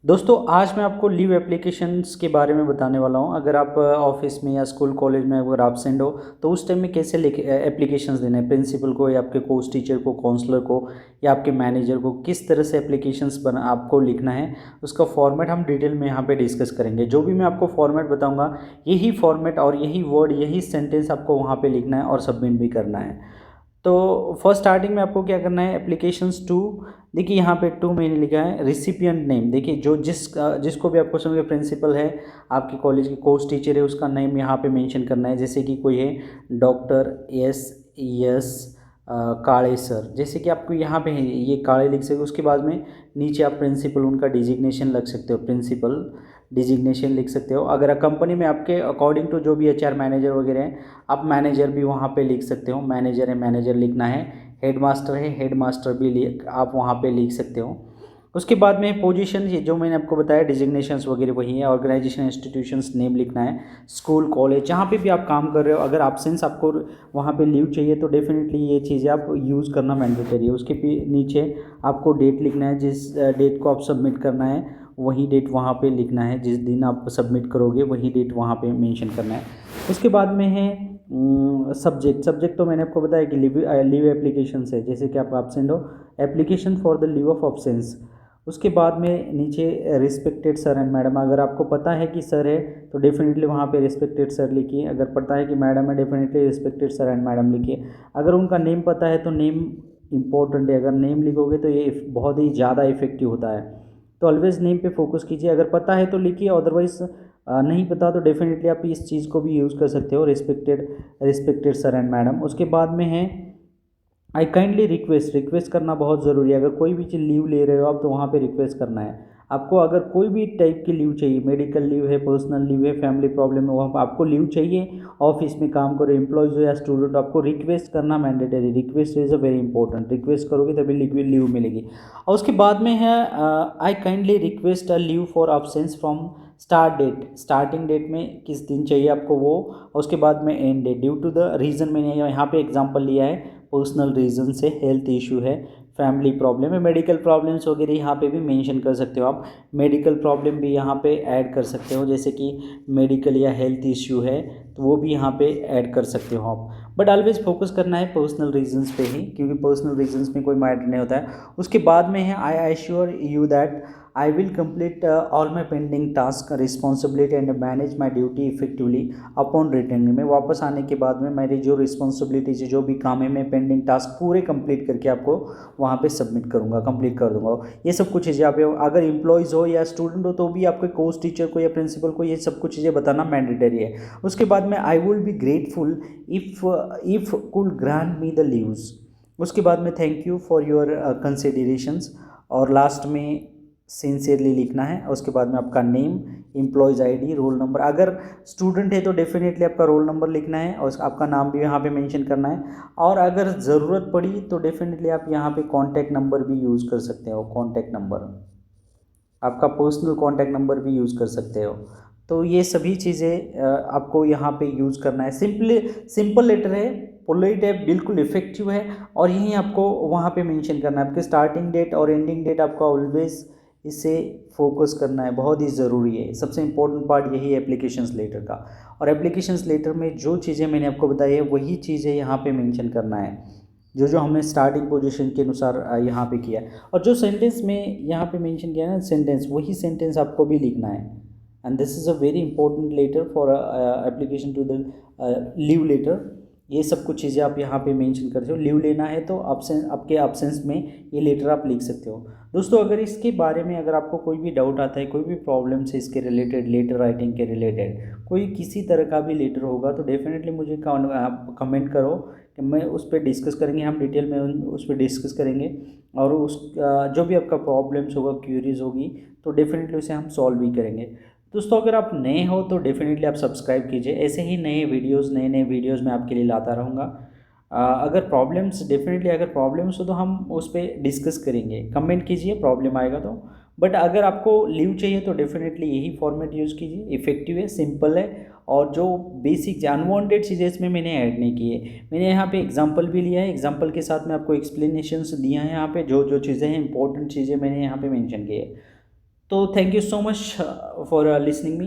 दोस्तों आज मैं आपको लीव एप्लीकेशंस के बारे में बताने वाला हूं। अगर आप ऑफिस में या स्कूल कॉलेज में अगर एब्सेंट हो तो उस टाइम में कैसे एप्लीकेशंस देने हैं, प्रिंसिपल को या आपके कोर्स टीचर को, काउंसलर को या आपके मैनेजर को, किस तरह से एप्लीकेशंस बना आपको लिखना है, उसका फॉर्मेट हम डिटेल में यहाँ पे डिस्कस करेंगे। जो भी मैं आपको फॉर्मेट बताऊँगा यही फॉर्मेट और यही वर्ड, यही सेंटेंस आपको वहाँ पर लिखना है और सबमिट भी करना है। तो फर्स्ट स्टार्टिंग में आपको क्या करना है, एप्लीकेशंस टू। देखिए यहाँ पे टू मैंने लिखा है। रिसिपिएंट नेम, देखिए जो जिसको भी आपको समझ, प्रिंसिपल है, आपके कॉलेज के कोर्स टीचर है, उसका नेम यहाँ पे मेंशन करना है। जैसे कि कोई है डॉक्टर एस काले सर, जैसे कि आपको यहाँ पे है ये काले लिख सकते हो। उसके बाद में नीचे आप प्रिंसिपल उनका डिजिग्नेशन लग सकते हो, प्रिंसिपल डिजिग्नेशन लिख सकते हो। अगर कंपनी में आपके अकॉर्डिंग टू जो भी एचआर मैनेजर वगैरह हैं, आप मैनेजर भी वहाँ पे लिख सकते हो। मैनेजर है, मैनेजर लिखना है। हेड मास्टर है, हेड मास्टर भी आप वहाँ पे लिख सकते हो। उसके बाद में पोजीशन, ये जो मैंने आपको बताया डिजिग्नेशंस वगैरह वही है। ऑर्गेनाइजेशन, इंस्टीट्यूशंस नेम लिखना है। स्कूल, कॉलेज, जहाँ पे भी आप काम कर रहे हो, अगर एब्सेंस आपको वहाँ पे लीव चाहिए तो डेफिनेटली ये चीज़ें आप यूज़ करना मैंडेटरी है। उसके नीचे आपको डेट लिखना है, जिस डेट को आप सबमिट करना है वही डेट वहाँ पे लिखना है। जिस दिन आप सबमिट करोगे वही डेट वहाँ पे मेंशन करना है। उसके बाद में है सब्जेक्ट तो मैंने आपको बताया कि लीव एप्लीकेशन है। जैसे कि आप एब्सेंट हो, application for the leave of absence. उसके बाद में नीचे रिस्पेक्टेड सर एंड मैडम, अगर आपको पता है कि सर है तो डेफिनेटली वहाँ पे रिस्पेक्टेड सर लिखिए। अगर पता है कि मैडम है, definitely respected sir and madam लिखिए। अगर उनका नेम पता है तो नेम इंपॉर्टेंट है। अगर नेम लिखोगे तो ये बहुत ही ज़्यादा इफेक्टिव होता है। तो ऑलवेज नेम पे फोकस कीजिए। अगर पता है तो लिखिए, अदरवाइज नहीं पता तो डेफिनेटली आप इस चीज़ को भी यूज़ कर सकते हो, रिस्पेक्टेड सर एंड मैडम। उसके बाद में है आई काइंडली रिक्वेस्ट करना बहुत ज़रूरी है। अगर कोई भी चीज़ लीव ले रहे हो आप तो वहाँ पे रिक्वेस्ट करना है आपको। अगर कोई भी टाइप की लीव चाहिए, मेडिकल लीव है, पर्सनल लीव है, फैमिली प्रॉब्लम है, वहाँ पर आपको लीव चाहिए, ऑफिस में काम करो, एम्प्लॉयज़ हो या स्टूडेंट, आपको रिक्वेस्ट करना mandatory. Request is a very important. Request करोगे तभी लीव मिलेगी। और उसके बाद में है I kindly request a leave for absence from start date. Starting date में किस दिन चाहिए आपको वो, और उसके बाद में and date. Due to the reason, मैंने यहाँ पे एग्जांपल लिया है, पर्सनल रीज़न से, हेल्थ इशू है, फैमिली प्रॉब्लम है, मेडिकल प्रॉब्लम्स वगैरह यहाँ पे भी मेंशन कर सकते हो आप। मेडिकल प्रॉब्लम भी यहाँ पे ऐड कर सकते हो, जैसे कि मेडिकल या हेल्थ इशू है तो वो भी यहाँ पे ऐड कर सकते हो आप। बट ऑलवेज फोकस करना है पर्सनल रीजंस पे ही, क्योंकि पर्सनल रीजंस में कोई मैटर नहीं होता है। उसके बाद में है I assure you that I will complete all my pending task responsibility and manage my duty effectively upon returning. में वापस आने के बाद में मेरी जो रिस्पॉन्सिबिलिटीज, जो भी काम है, मैं पेंडिंग टास्क पूरे कंप्लीट करके आपको वहाँ पे सबमिट करूँगा, कंप्लीट कर दूँगा। ये सब कुछ चीज़ें आप, अगर एम्प्लॉयज़ हो या स्टूडेंट हो तो भी आपके कोर्स टीचर को या प्रिंसिपल को ये सब कुछ चीज़ें बताना मैंडेटरी है। उसके बाद में I will be grateful if could grant me the leaves. उसके बाद में thank you for your considerations, और लास्ट में सिंसियरली लिखना है। उसके बाद में आपका name, employees ID, roll number. अगर स्टूडेंट है तो डेफिनेटली आपका रोल नंबर लिखना है और आपका नाम भी यहाँ पे मेंशन करना है। और अगर ज़रूरत पड़ी तो डेफिनेटली आप यहाँ पे कॉन्टैक्ट नंबर भी यूज़ कर सकते हो। कॉन्टैक्ट नंबर, आपका पर्सनल कॉन्टैक्ट नंबर भी यूज़ कर सकते हो। तो ये सभी चीज़ें आपको यहाँ पे यूज़ करना है। सिंपल लेटर है, पोलाइट है, बिल्कुल इफेक्टिव है, और यही आपको वहाँ पे मेंशन करना है। आपके स्टार्टिंग डेट और एंडिंग डेट आपको ऑलवेज इसे फोकस करना है, बहुत ही ज़रूरी है। सबसे इम्पोर्टेंट पार्ट यही है एप्लीकेशंस लेटर का। और एप्लीकेशंस लेटर में जो चीज़ें मैंने आपको बताई है वही चीज़ें यहाँ पे मेंशन करना है, जो जो हमने स्टार्टिंग पोजीशन के अनुसार यहाँ पे किया है। और जो सेंटेंस में यहाँ पे मेंशन किया है ना, सेंटेंस, वही सेंटेंस आपको भी लिखना है। And this is a very important letter for application to the leave letter. ये सब कुछ चीज़ें आप यहाँ पे मेंशन करते हो। लीव लेना है तो आपके एब्सेंस में ये लेटर आप लिख सकते हो। दोस्तों अगर इसके बारे में, अगर आपको कोई भी डाउट आता है, कोई भी प्रॉब्लम है इसके रिलेटेड, लेटर राइटिंग के रिलेटेड, कोई किसी तरह का भी लेटर होगा तो डेफिनेटली मुझे आप कमेंट करो कि मैं उस पर डिस्कस करेंगे, हम डिटेल में उस पर डिस्कस करेंगे। और जो भी आपका प्रॉब्लम्स होगा, क्यूरीज होगी, तो डेफिनेटली उसे हम सॉल्व भी करेंगे। दोस्तों अगर आप नए हो तो डेफिनेटली आप सब्सक्राइब कीजिए। ऐसे ही नए नए वीडियोज़ मैं आपके लिए लाता रहूँगा। अगर प्रॉब्लम्स, डेफिनेटली अगर प्रॉब्लम्स हो तो हम उस पर डिस्कस करेंगे। कमेंट कीजिए प्रॉब्लम आएगा तो। बट अगर आपको लीव चाहिए तो डेफिनेटली यही फॉर्मेट यूज़ कीजिए। इफेक्टिव है, सिंपल है, और जो बेसिक अनवांटेड चीज़ें इसमें मैंने ऐड नहीं की है। मैंने यहाँ पे एग्जांपल भी लिया है, एग्जांपल के साथ में आपको एक्सप्लेनेशंस दिया है। यहाँ पे जो जो चीज़ें हैं, इंपॉर्टेंट चीज़ें मैंने यहाँ पे मेंशन की है। तो thank you so much for listening me.